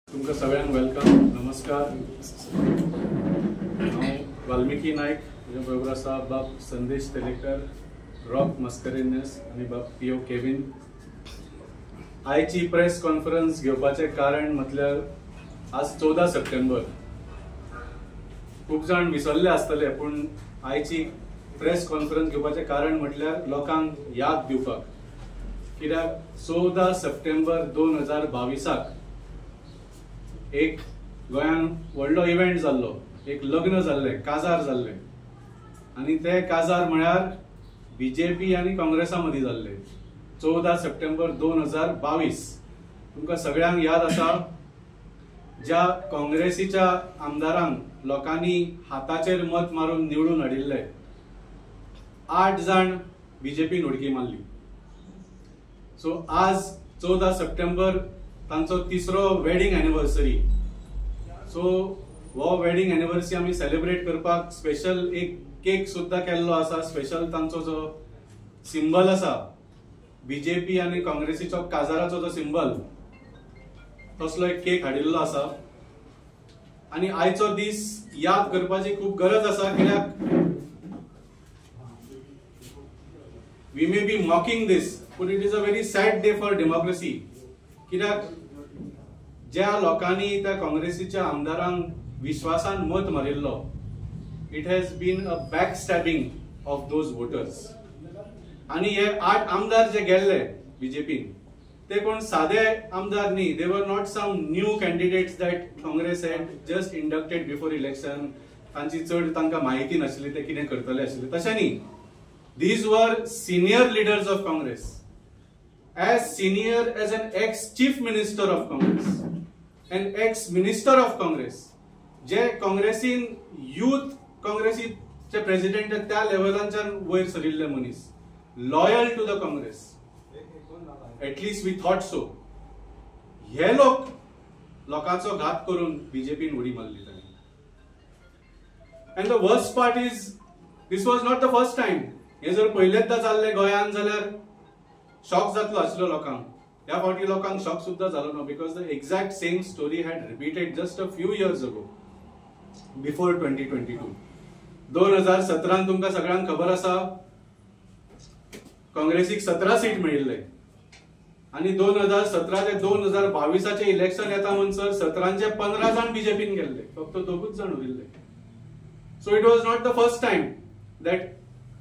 तुमका सगळ्यांक वेलकम. नमस्कार. हांव वाल्मिकी नायक. म्हज्या बरोबर आसा बाब संदेश तेलेकर, रॉक मस्करेनस आनी बाब पी.ओ. केविन. आयची प्रेस कॉन्फरन्स घेवपाचें कारण म्हटल्यार आज 14 सप्टेंबर. खूब जाण विसरले आसतले, पूण आयची प्रेस कॉन्फरन्स घेवपाचें कारण म्हटल्यार लोकांक याद दिवपाक. कित्याक 14 सप्टेंबर 2022 एक गोंयान व्हडलो इव्हेंट जाल्लो. एक लग्न जाल्लें, काजार जाल्लें, आनी ते काजार म्हळ्यार बीजेपी आनी काँग्रेसा मदीं जाल्लें. 14 सप्टेंबर 2022. तुमकां सगळ्यांक याद आसा, ज्या काँग्रेसीच्या आमदारांक लोकांनी हाताचेर मत मारून निवडून हाडिल्ले, 8 जाण बीजेपीन उडकी मारली. सो आज 14 सप्टेंबर तांचो तिसरो वेडिंग एनिवर्सरी. सो हो वेडिंग एनिवर्सरी आमी सेलिब्रेट करपाक स्पेशल एक केक सुद्धा केल्लो आसा. स्पेशल तांचो जो सिंबल आसा, बीजेपी आनी काँग्रेसीचो काजाराचो जो सिंबल, तसलो एक केक हाडिल्लो आसा. आनी आयचो दीस याद करपाची खूब गरज आसा, कित्याक we may be mocking this, but it is a very sad day for democracy. कित्याक ज्या लोकांनी त्या काँग्रेसीच्या आमदारांक विश्वासान मत मारिल्लो, it has been a back stabbing of those voters. आनी हे 8 आमदार जे गेल्ले बीजेपीन, ते कोण सादे आमदार न्ही. They were not some new candidates that Congress had just inducted before election. तांची चड तांकां म्हायती नाशिल्ली ते कितें करतले आशिल्ले, तशें न्ही. These were senior leaders of Congress, as senior as an ex-chief minister of Congress, an ex-minister of Congress, जे काँग्रेसीन यूथ काँग्रेसीचे प्रेसिडेंट त्या लेवलांच्यान वयर सरिल्ले मनीस, loyal to the Congress. At least we thought so. हे लोकांचो घात करून बीजेपीन उडी मारली तांणी. And the worst part is, this was not the first time. हे जर पहिल्यांदा जाल्ले गोंयान जाल्यार शॉक जातलो आशिल्लो लोकांक. ह्या फावटी लोकांक शॉक सुद्धा जालो ना, because the exact same story had repeated just a few years ago, before 2022. 2017 तुमकां सगळ्यांक खबर आसा, काँग्रेसीक 17 सीट मेळिल्ले. आनी 2017 ते 2022 इलेक्शन येता म्हणसर 17चे 15 जाण बीजेपीन गेल्ले, फक्त 2 जाण उरिल्ले. So it was not the first time that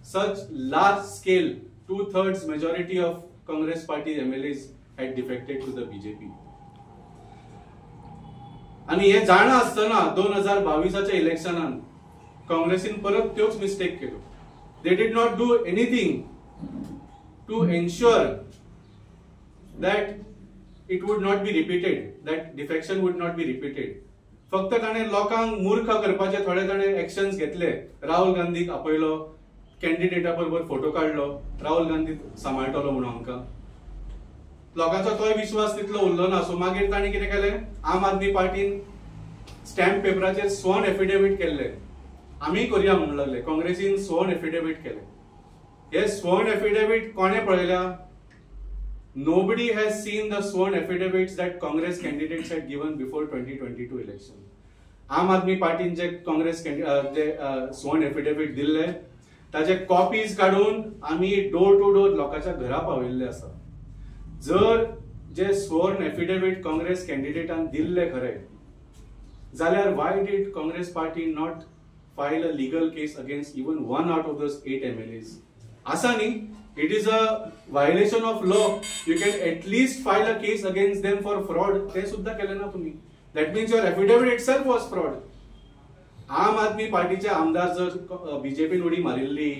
such large scale 2/3 majority of Congress party MLAs had defected to the BJP. आणि हे जाणा आसतना 2022 इलेक्शनान काँग्रेसीन परत त्योच mistake Kelo. They did not do anything to ensure that it would not be repeated, that defection would not be repeated. फक्त ताणे लोकांक मूर्ख करपाचे थोडे ताणे एक्शन्स घेतले. राहुल गांधीक आपयलो, कॅन्डिडेटा बरोबर फोटो काढलो, राहुल गांधी सांबाळटलो म्हणून आमकां. लोकांचो तोय विश्वास तितलो उरलो ना. सो मागीर ताणी कितें केलें, आम आदमी पार्टीन स्टॅम्प पेपराचेर स्वॉन एफिडेविट केल्ले. आमी करया म्हणून लागले. काँग्रेसीन स्वॉन एफिडेविट केले. हे स्वॉन एफिडेविट कोणे पळयल्या? Nobody has seen the sworn affidavits that Congress candidates had given before 2022 election. आम आदमी पार्टीन जे काँग्रेस जे स्वॉन एफिडेविट दिल्ले, ताचे कॉपीज काढून आम्ही डोर टू डोर लोकांच्या घरा पावयल्ले आसा. जर जे स्वॉर्न एफिडेविट काँग्रेस कॅन्डिडेटान दिल्ले खरे, जाल्यार why did Congress party not file a legal case against even 1 out of those 8 MLAs? असा न्ही. It is a violation of law. You can at least file a case against them for fraud. ते सुद्धा केले ना तुम्ही. That means your affidavit itself was fraud. आम आदमी पार्टीचे आमदार जर बीजेपीन उडी मारिल्ली,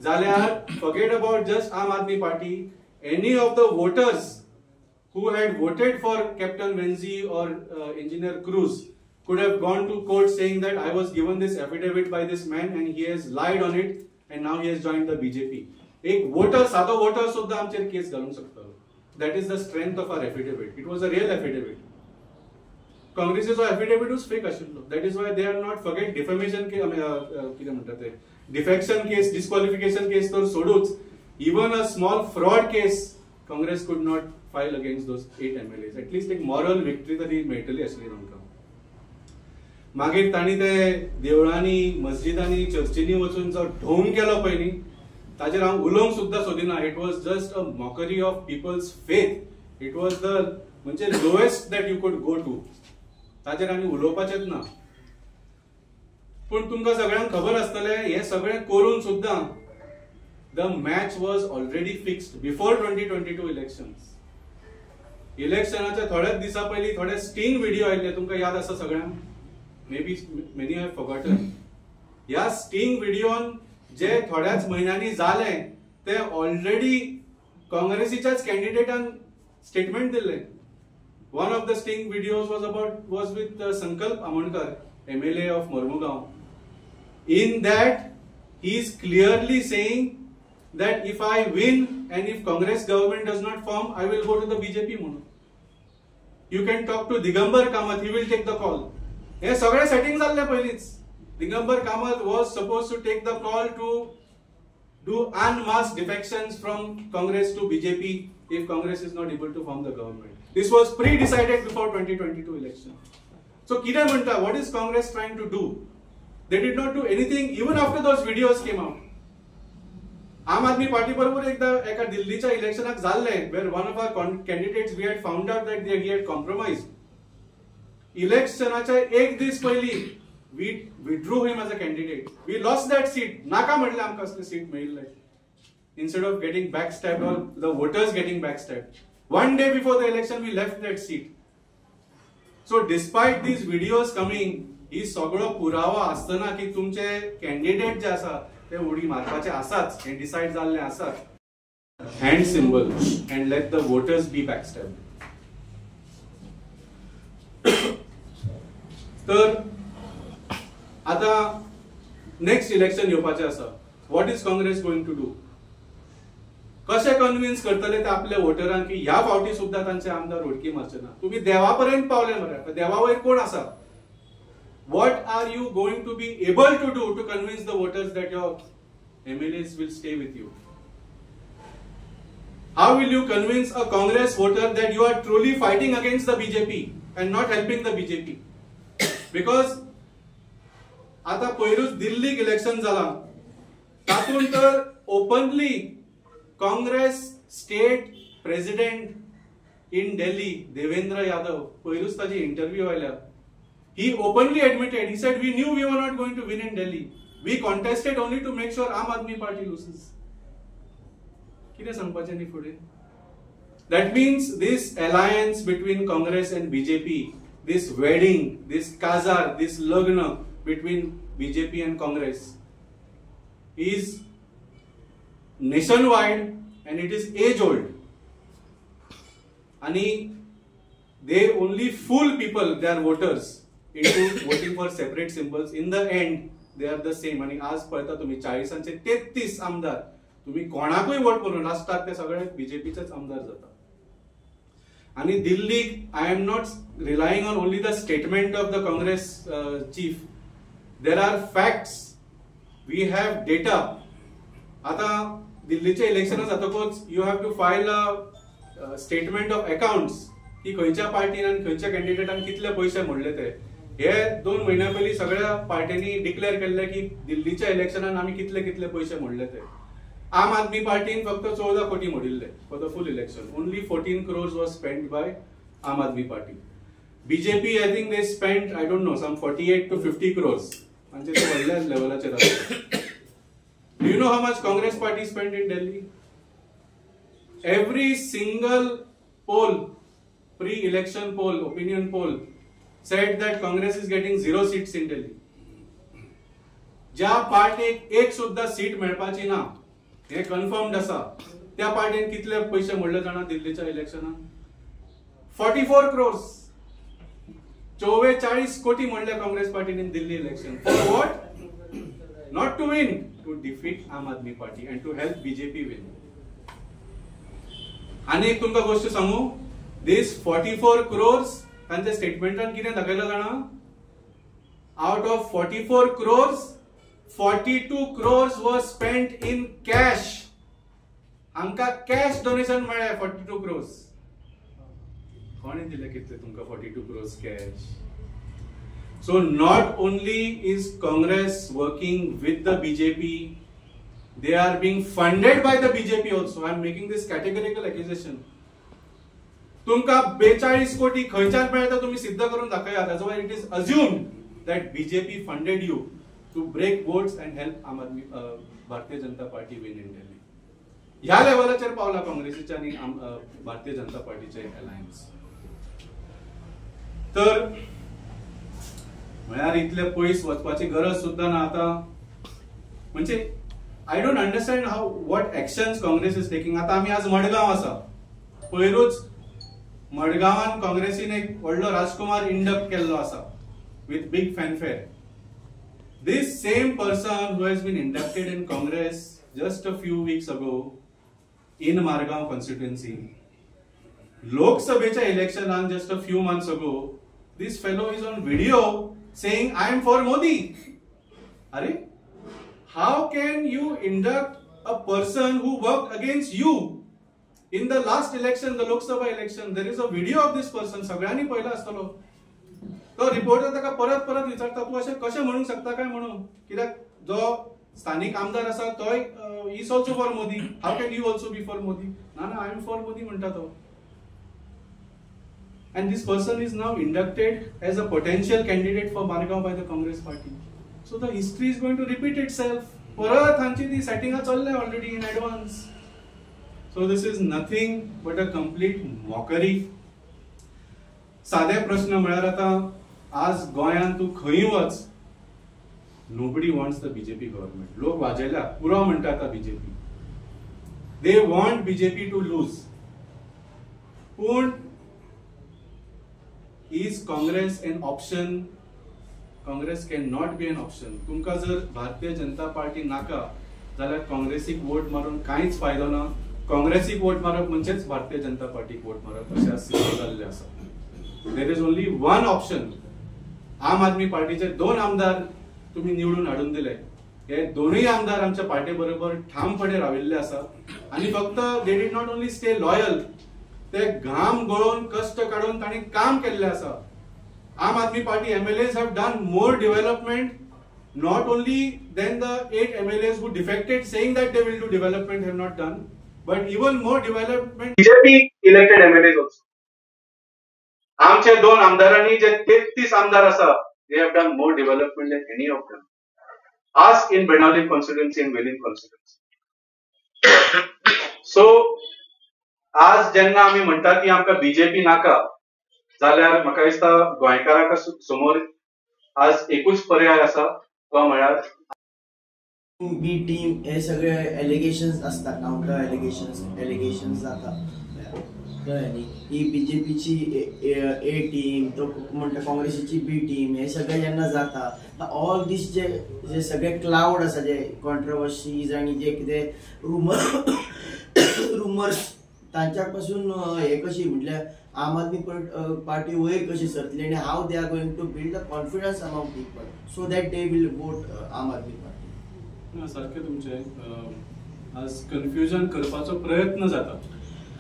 जाल्यार forget about just Aam Aadmi Party, any of the voters who had voted for captain Venzy और engineer Cruz, could have gone to court saying that I was given this affidavit by this man and he has lied on it and now he has joined the BJP. एक voter साधो voter सुद्धा आमचेर case घालूंक शकता. That is the strength of our affidavit. It was a real affidavit. Congress's affidavit was fake आशिल्लो. That is why they are not forget defamation case, कितें म्हणटा ते defection case, disqualification case तर सोडूच. Even a small fraud case, Congress could not file against those 8 MLAs. At least एक moral victory तरी मेळटली आसली आमकां. मागीर तांणी ते देवळांनी मस्जिदांनी चर्चींनी वचून जो ढोंग केलो पळय न्ही ताजेर हांव उलोवंक सुद्दां सोदिना. It was just a mockery of people's faith. It was the म्हणजे lowest that you could go to. ताजेर आनी उलोवपाचेच ना. पूण तुमकां सगळ्यांक खबर आसतलें हे सगळें करून सुद्दां the match was already fixed before 2022 elections. इलेक्शनाच्या थोड्याच दिसा पयलीं थोडे स्टिंग व्हिडिओ आयिल्ले तुमकां याद आसा सगळ्यांक. Maybe many have forgotten. या स्टिंग व्हिडिओन जे थोड्याच महिन्यांनी जाले ते ऑलरेडी काँग्रेसीच्याच कॅन्डिडेटान स्टेटमेंट दिले. One of the sting videos was with संकल्प Amonkar, MLA of Mormugaon. In that he is clearly saying that if I win and if Congress government does not form, I will go to the BJP म्हणून. You can talk to Digambar Kamath, he will take the call. हे सगळे setting जाल्ले पयलींच. Digambar Kamat was supposed to take the call to do en masse defections from Congress to BJP if Congress is not able to form the government. This was pre-decided before 2022 election. So कितें म्हणटा, what is Congress trying to do? They did not do anything even after those videos came out. आम Aadmi party बरोबर एकदा एका दिल्लीच्या इलेक्शनाक जाल्ले where one of our candidates we had found out that he had compromised. इलेक्शनाच्या एक दीस पयलीं we withdrew him as a candidate. We lost that seat. नाका म्हटलें आमकां असलें सीट मेळिल्लें. Instead of getting backstabbed or the voters getting backstabbed. One day before the election we left that seat. So despite these videos coming, ही सगळो पुरावा आसतना की तुमचे कॅन्डिडेट जे आसा ते उडी मारपाचे आसाच, हे डिसाइड जाल्ले आसात. Hand symbol and let the voters be backstabbed. तर आता नेक्स्ट इलेक्शन येवपाचें आसा. What is Congress going to do? कशें कन्विन्स करतले ते आपल्या वोटरांक की ह्या फावटी सुद्दां तांचे आमदार उडकी मारचे ना. तुम्ही देवा पर्यंत पावले मरे. देवा वयर कोण आसा? What are you going to be able to do to convince the voters that your MLAs will stay with you? How will you convince a Congress voter that you are truly fighting against the BJP and not helping the BJP? Because आता पयरूच दिल्लीक election जाला. तातूंत तर openly Congress state president in Delhi Devendra Yadav, पयरूच ताची interview आयल्या. He openly admitted, he said, we knew we were not going to win in Delhi. We contested only to make sure Aam Aadmi Party loses. कितें सांगपाचें न्ही फुडें? That means this alliance between Congress and BJP, this wedding, this kazar, this lagna between BJP and Congress is nationwide and it is age old. And they only fool people, their voters, into voting for separate symbols. In the end, they are the same. आणि आज पळता तुम्ही 40चे 33 आमदार तुम्ही कोणाकूय vote करून लास्टाक ते सगळे बीजेपीचेच आमदार जातात. आणि दिल्लीक I am not relying on only the statement of the Congress chief. There are facts, we have data. आता दिल्लीचे इलेक्शन जातकूच you have to file a statement of accounts की खंयच्या पार्टीन आनी खंयच्या कॅन्डिडेटान कितले पयशे मोडले ते. हे 2 महिन्या पयलीं सगळ्या पार्टींनी डिक्लेअर केल्ले की दिल्लीच्या इलेक्शनान आमी कितले कितले पयशे मोडले ते. आम आदमी पार्टीन फक्त 14 कोटी मोडिल्ले for the full election. Only 14 crores was spent by Aam Aadmi Party. BJP, I think they spent, I don't know, some 48 to 50 crores. म्हणजे ते व्हडल्याच लेवलाचेर आसा. Do you know how much Congress Party spent in Delhi? Every single poll, pre-election poll, opinion poll, said that Congress is getting 0 seats in Delhi. ज्या पार्टीक एक सुद्धा seat मेळपाची ना हे confirmed आसा, त्या पार्टीन कितले पयशे मोडले जाणा दिल्लीच्या इलेक्शनात? 44 crores. 44 कोटी म्हणले काँग्रेस पार्टीन in Delhi election. For what? Not to win, to defeat Aam Aadmi Party and to help BJP win. आणि एक तुमका गोष्ट सांगू, this 44 crores तांच्या स्टेटमेंटान कितें दाखयला जाणा? Out of 44 crores, 42 crores were spent in cash. आमका कॅश डोनेशन मेळ्ळे 42 crores. कोणी दिले कितले तुमका 42 crores cash? So not only is Congress working with the BJP, they are being funded by the BJP also. I am making this categorical accusation. तुमका 42 कोटी खंयच्यान मेळटा तुम्ही सिद्ध करून दाखया. That's why it is assumed that BJP funded you to break votes and help Bharatiya Janata party win in Delhi. ह्या लेवलाचेर पावला काँग्रेसीचे आणि भारतीय जनता पार्टीचे अलायन्स. तर म्हळ्यार इतले पयस वचपाची गरज सुद्धा ना आता. म्हणजे I don't understand how what actions Congress is taking. आता आम्ही आज मडगाव आसा, पयरूच मडगावान काँग्रेसीन एक व्हडलो राजकुमार इंडक्ट केल्लो आसा with big fanfare. This same person who has been inducted in Congress just a few weeks ago in Margao constituency, लोकसभेच्या इलेक्शनान just a few months ago, this fellow is on video saying I am for Modi. Are how can you induct a person who worked against you in the last election, the Lok Sabha election? There is a video of this person. सगळ्यांनी पहिला असतलो. तो reporter ताका परत परत विचारता, तू अशें कशें म्हणूंक शकता काय म्हणून? कित्याक जो स्थानिक आमदार आसा तोय is also for Modi. How can you also be for Modi? ना ना, आय एम फॉर मोदी म्हणटा तो. And this person is now inducted as a potential candidate for Margao by the Congress party. So the history is going to repeat itself. परत हांची ती सेटिंगा चल्ले already in advance. So this is nothing but a complete mockery. साधे प्रश्न म्हळ्यार आता आज गोंयान तू खंय वच, nobody wants the BJP government. लोक वाजयल्या पुरो म्हणटा आता BJP. They want BJP to lose. पूण is Congress an option? Congress cannot be an option. तुमका जर भारतीय जनता पार्टी नाका जाल्यार काँग्रेसीक वोट मारून कांयच फायदो ना. काँग्रेसीक वोट मारप म्हणजेच भारतीय जनता पार्टीक वोट मारप अशें सिद्ध जाल्लें आसा. There is only one option. आम आदमी पार्टीचे 2 आमदार तुम्ही निवडून हाडून दिले. हे दोनूय आमदार आमच्या पार्टी बरोबर ठामपणे राविल्ले आसा आणि फक्त they did not only stay loyal, ते घाम गळोवन कष्ट काढून तांणी काम केल्ले आसा. आम Aadmi party MLAs have done more development, not only than the 8 MLAs who defected saying that they will do development have not done, but even more development BJP elected MLAs also. आमचे 2 आमदारांनी जे 33 आमदार आसा, they have done more development than any of them. Ask in Benali constituency and Welling constituency. So आज जेन्ना आमी म्हणटा की आमकां बीजेपी नाका, जाल्यार म्हाका दिसता गोंयकारांक समोर आज एकूच पर्याय आसा, तो म्हळ्यार बी टीम. हे सगळे एलिगेशन्स असता, काउंटर एलिगेशन्स जाता. ही बीजेपीची ए टीम, तो म्हणटा काँग्रेसीची बी टीम, हे सगळे जेन्ना जाता, ऑल दीस जे सगळे क्लाउड आसा, जे कॉन्ट्रोवर्सीज आणि जे कितें रुमर्स तांच्या पासून हे कशी म्हटल्यार आम आदमी पार्टी वयर कशी सरतली आणि how they are going to build the confidence among people so that they will vote Aam Aadmi party. सारखे तुमचे आज कन्फ्युजन करपाचो प्रयत्न जाता,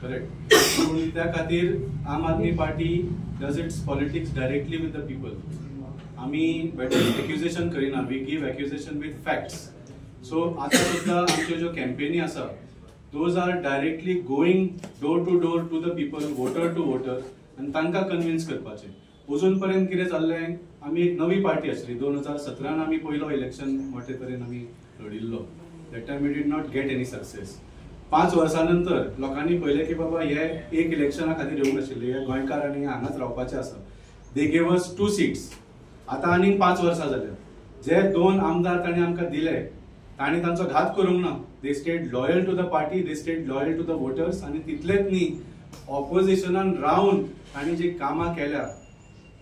करेक्ट. पूण त्या खातीर Aam Aadmi Party does its politics directly with the people. आमी बेटर एक्युजेशन करिना, we give accusation with facts. So आता सुद्धा आमच्यो ज्यो कॅम्पेनी आसा, those are directly going door to the people, voter to voter, and तांकां कन्विन्स करपाचें. अजून पर्यंत कितें जाल्लें, आमी एक नवी पार्टी आसली. 2017 आमी पयलो इलेक्शन मोठे तरेन आमी लडिल्लो. That time we did not get any success. 5 वर्सां नंतर लोकांनी पळयलें की बाबा हे एक इलेक्शना खातीर येवंक नाशिल्ले, हे गोंयकार आनी हांगाच रावपाचे आसा. They gave us 2 seats. आतां आनीक 5 वर्सां जाल्यात. जे 2 आमदार तांणी आमकां दिले, तांणी तांचो घात करूंक ना. They stayed loyal to the party, they stayed loyal to the voters. आणि तितलेच न्ही, ऑपोजिशनान रावन तांणी जी कामां केल्या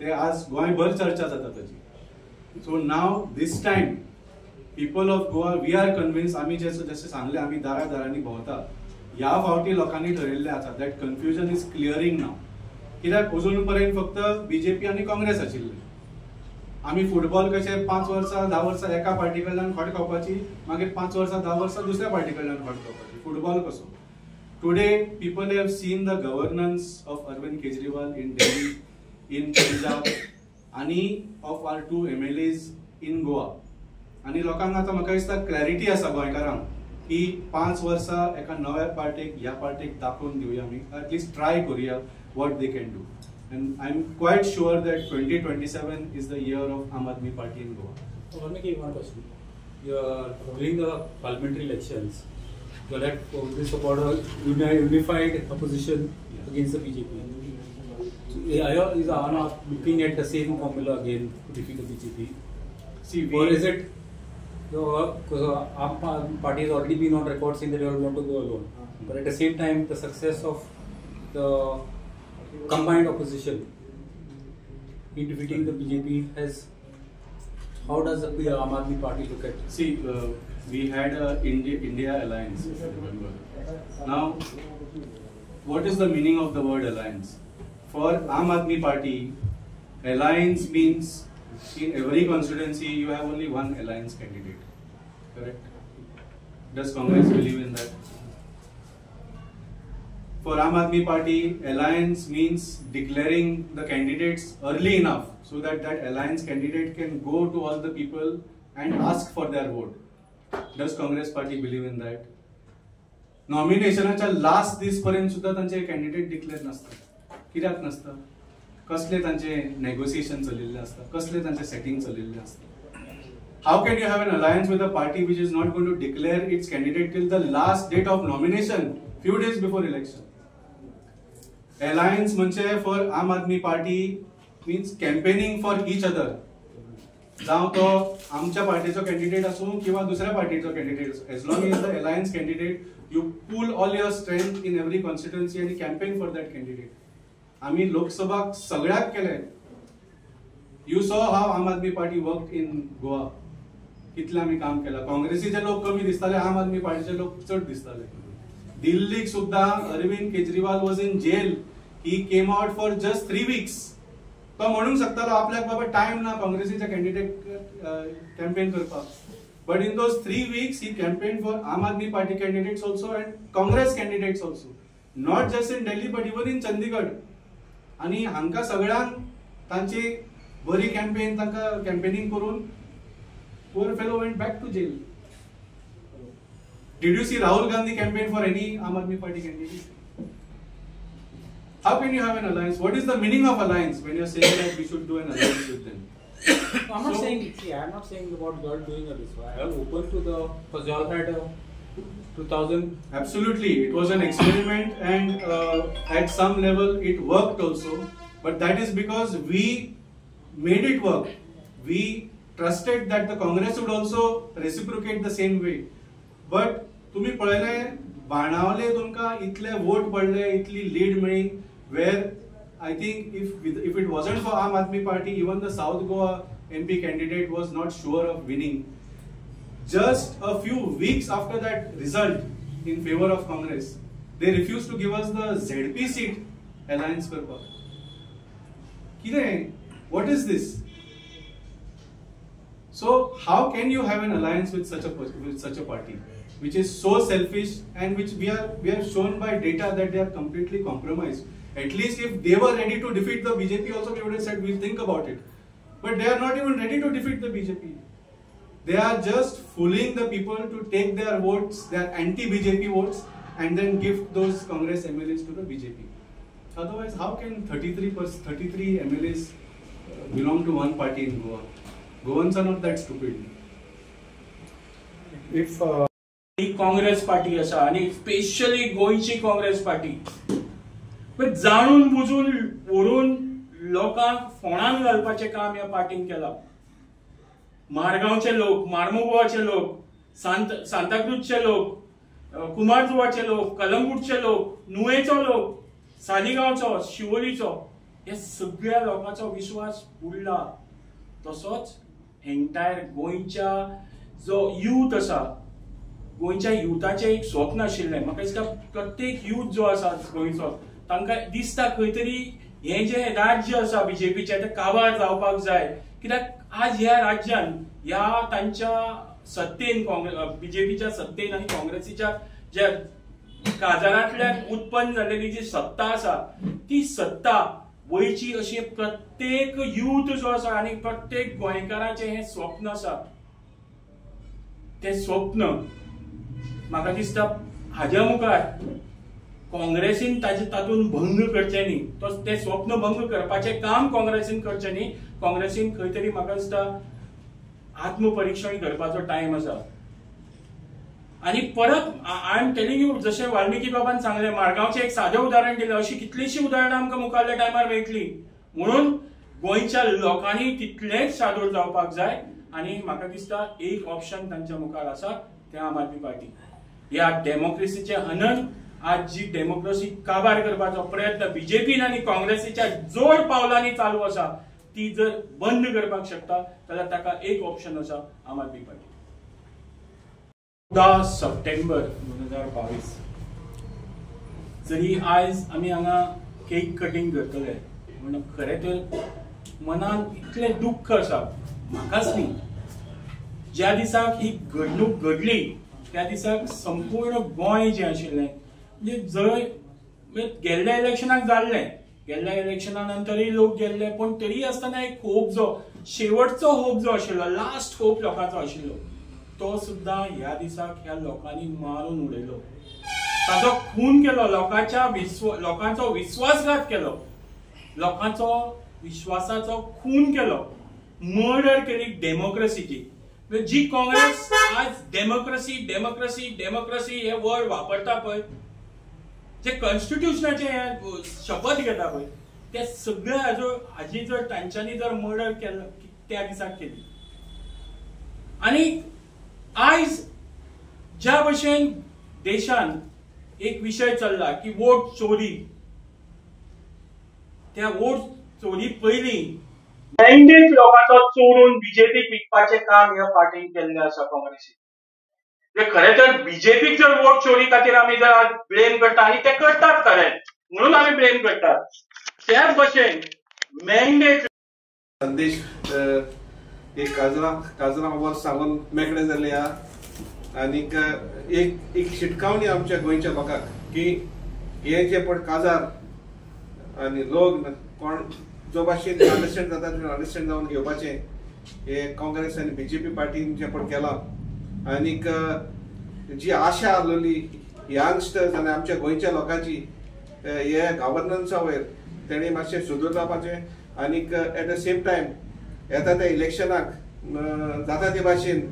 ते आज गोंयभर चर्चा जाता ताची. So now this time people of Goa we are convince, आमी जशें सांगले आमी दारांनी भोंवता, ह्या फावटी लोकांनी ठरयल्लें आसा दॅट कन्फ्युजन इज क्लियरिंग नाव. कित्याक अजून पर्यंत फक्त बीजेपी आनी काँग्रेस आशिल्ले. आमी फुटबॉल कशें 5 वर्सां 10 वर्सां एका पार्टी कडल्यान खोट खावपाची, मागीर 5 वर्सां 10 वर्सां दुसऱ्या पार्टी कडल्यान खोट खावपाची. फुटबॉल कसो. Today people have seen the governance of Arvind Kejriwal in Delhi, in Punjab, आनी of our 2 MLAs in Goa. आनी लोकांक आतां म्हाका दिसता क्लॅरिटी आसा गोंयकारांक की 5 वर्सां एका नव्या पार्टीक ह्या पार्टीक दाखोवन दिवया, आमी एटलीस्ट ट्राय करुया what they can do. And I'm quite sure that 2027 is the year of Aam Aadmi Party in Goa. Let me give one question. During the parliamentary elections, you had this about a unified opposition against the BJP. Is Anna looking at the same formula again to defeat the BJP? See, or is it because Aam Party has already been on record saying that they want to go alone, but at the same time, the success of the combined opposition in defeating the BJP has, how does the Aam Aadmi Party look at? See, we had a India alliance, if you remember. Now, what is the meaning of the word alliance? For Aam Aadmi Party, alliance means in every constituency you have only one alliance candidate. Correct? Does Congress believe in that? For Aam Aadmi Party, alliance means declaring the candidates early enough so that that alliance candidate can go to all the people and ask for their vote. Does Congress Party believe in that? Nominationaच्या last दीस पर्यंत सुद्धा तांचे candidate declare नसतात. कित्याक नसता? कसले तांचे नेगोशिएशन चलिल्ले असता, कसले तांचे सेटिंग चलिल्ले असता. How can you have an alliance with a party which is not going to declare its candidate till the last date of nomination, few days before election? Alliance म्हणजे for Aam Aadmi Party means campaigning for each other. जावं तो आमच्या पार्टीचो candidate आसूं किंवा दुसऱ्या पार्टीचो candidate आसूं, as long as the alliance candidate you pull all your strength in every constituency आणि कॅम्पेन फॉर दॅट कॅन्डिडेट. आम्ही लोकसभाक सगळ्याक केले. यू सॉ हाव आम Aadmi party work in Goa. कितले आम्ही काम केला. काँग्रेसीचे लोक कमी दिसताले, आम आदमी पार्टीचे लोक चड दिसताले. दिल्लीक सुद्धा Arvind Kejriwal was in jail. He came out for just 3 weeks. तो म्हणूंक शकतालो आपल्याक बाबा टाइम ना काँग्रेसीच्या कॅन्डिडेट कॅम्पेन करपाक. But in those 3 weeks he campaign for आम Aadmi party candidates also and Congress candidates also. Not just in Delhi but even in Chandigarh. आणि हांका सगळ्यांक तांची बरी कॅम्पेन तांकां कॅम्पेनिंग करून poor fellow went back to jail. Did you see Rahul Gandhi campaign for any Aam Aadmi Party candidate? How can you have an alliance? What is the meaning of alliance when you're saying that we should do an alliance with them? I'm not saying. See, I'm not saying about you all doing this. I am open to the because you all had 2000. Absolutely, it was an experiment, and at some level it worked also. But that is because we made it work. We trusted that the Congress would also reciprocate the same way. But तुम्ही पळयले बाणावले तुमकां इतले vote पडले, इतली lead मेळ्ळी. Where I think if it wasn't for Aam Aadmi Party, even the South Goa MP candidate was not sure of winning. Just a few weeks after that result in favor of Congress, they refused to give us the ZP seat alliance करपाक. कितें? What is this? So how can you have an alliance with such a party which is so selfish and which we are shown by data that they are completely compromised? At least if they were ready to defeat the BJP also, we would have said we'll think about it. But they are not even ready to defeat the BJP. They are just fooling the people to take their votes, their anti-BJP votes, and then gift those Congress MLAs to the BJP. Otherwise, how can 33 MLAs belong to one party in Goa? Goans are not that stupid. If Congress party असा आणि specially गोयची Congress party जाणून बुजून व्हरून लोकांक फोंडान घालपाचें काम ह्या पार्टीन केलां. मारगांवचे लोक, मार्मुगोवाचे लोक, सांताक्रूजचे लोक, कुमारजुवाचे लोक, कलंगूटचे लोक, नुवेचो लोक, सालिगांवचो, शिवोलीचो हे सगळ्या लोकांचो विश्वास उडला. तसोच एंटायर गोंयच्या जो यूथ आसा, गोंयच्या युथाचें एक स्वप्न आशिल्लें. म्हाका दिसता प्रत्येक यूथ जो आसा गोंयचो तांकां दिसता खंय तरी हें जें राज्य आसा बीजेपीचें तें काबार जावपाक जाय. कित्याक आज ह्या राज्यान ह्या तांच्या सत्तेन बीजेपीच्या सत्तेन आनी काँग्रेसीच्या ज्या काजारांतल्यान उत्पन्न जाल्लेली जी सत्ता आसा ती सत्ता वयची अशी प्रत्येक यूथ जो आसा आनी प्रत्येक गोंयकाराचें हें स्वप्न आसा. तें स्वप्न म्हाका दिसता हाज्या मुखार काँग्रेसीन तातूंत भंग करचें न्ही. तें स्वप्न भंग करपाचें काम काँग्रेसीन करचें न्ही. काँग्रेसीन खंय तरी म्हाका दिसता आत्मपरीक्षण करपाचो टायम आसा. आनी परत आय एम टेलिंग यू, जशें वाल्मिकी बाबान सांगलें, मारगांवचें एक सादें उदाहरण दिलें, अशी कितलींशीं उदाहरणां आमकां मुखारल्या टायमार मेळटलीं. म्हणून गोंयच्या लोकांनी तितलेच सादूर जावपाक जाय. आनी म्हाका दिसता एक ऑप्शन तांच्या मुखार आसा, तें आम आदमी पार्टी. ह्या डेमोक्रेसीचे हनन, आज जी डेमोक्रेसी काबार करपाचो प्रयत्न बीजेपीन आनी काँग्रेसीच्या जोड पावलांनी चालू आसा, ती जर बंद करपाक शकता जाल्यार ताका एक ऑप्शन आसा, आम आदमी पार्टी. 14 सप्टेंबर 2022 जरी आज आमी हांगा केक कटिंग करतले, पूण खरें तर मनान इतलें दुख्ख आसा म्हाकाच न्ही. ज्या दिसाक ही घडणूक घडली त्या दिसाक संपूर्ण गोंय जें आशिल्लें, म्हणजे जंय गेल्ल्या इलेक्शनाक जाल्लें, गेल्ल्या इलेक्शना नंतरय लोक गेल्ले, पण तरी आसतना एक होप जो शेवटचो होप जो आशिल्लो, लास्ट होप लोकांचो आशिल्लो, तो सुद्दां ह्या दिसाक ह्या लोकांनी मारून उडयलो. ताचो खून केलो, लोकांचो विश्वासघात केलो, लोकांचो विश्वासाचो खून केलो, मर्डर केली डेमोक्रेसीची. जी काँग्रेस आज डेमोक्रेसी डेमोक्रेसी डेमोक्रेसी हे वर्ड वापरता पळय, जे कॉन्स्टिट्युशनाचे शपथ घेता पळय, ते सगळे हाजी जर तांच्यांनी जर मर्डर केलो त्या दिसाक केली. आनी आज ज्या भशेन देशान एक विशय चल्ला की वोट चोरी, त्या वोट चोरी पयलीं मॅन्डेट लोकांचो चोरून बीजेपीक विकपाचें काम ह्या पार्टीन केल्लें आसा काँग्रेसीन. खरें तर बीजेपीक जर वोट चोरी खातीर आमी जर आज ब्लेम करता, आनी ते करतात खरें, म्हणून आमी ब्लेम करतात, त्याच भशेन मॅन्डेट संदेश एक काजरां वर सांगून मेकळे जाल्ले आहा. आनीक एक शिटकावणी आमच्या गोंयच्या लोकांक की हे जे पण काजार आनी लोक कोण जो भाशेन अंडरस्टँड जाता अंडरस्टँड जावन घेवपाचें हे काँग्रेस आनी बीजेपी पार्टीन जे पण केलां. आनीक जी आशा आसलेली यंगस्टर्स आनी आमच्या गोंयच्या लोकांची हे गव्हर्नन्सा वयर तेणी मातशें सुदूर जावपाचें. आनीक एट द सेम टायम येता त्या इलेक्शनाक जाता ते भाशेन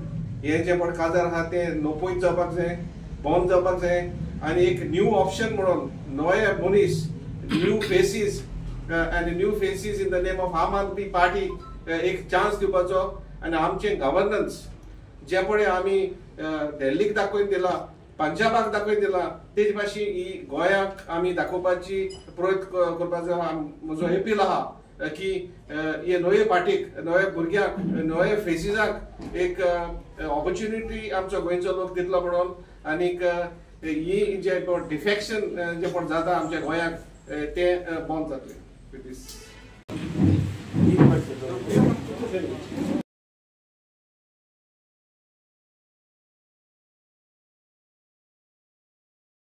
हे जे पण काजार आहा ते नोपयत जावपाक जाय, बंद जावपाक जाय. आनी एक न्यू ऑप्शन म्हणून नवे मनीस, new faces and new faces in the name of Aam Aadmi Party एक चान्स दिवपाचो. आनी आमचें गव्हर्नन्स जे पळय आमी दिल्लीक दाखोवन दिला, पंजाबाक दाखोवन दिला, तेच भाशेन ही गोंयाक आमी दाखोवपाची प्रयत्न करपाचो म्हजो अपील आहा की हे नवे पार्टीक, नव्या भुरग्यांक, नव्या फेसिसाक एक ऑपॉर्च्युनिटी आमचो गोंयचो लोक दितलो म्हणून. आनीक ही जे डिफेक्शन जे पण जाता आमच्या गोंयाक ते बंद जातले.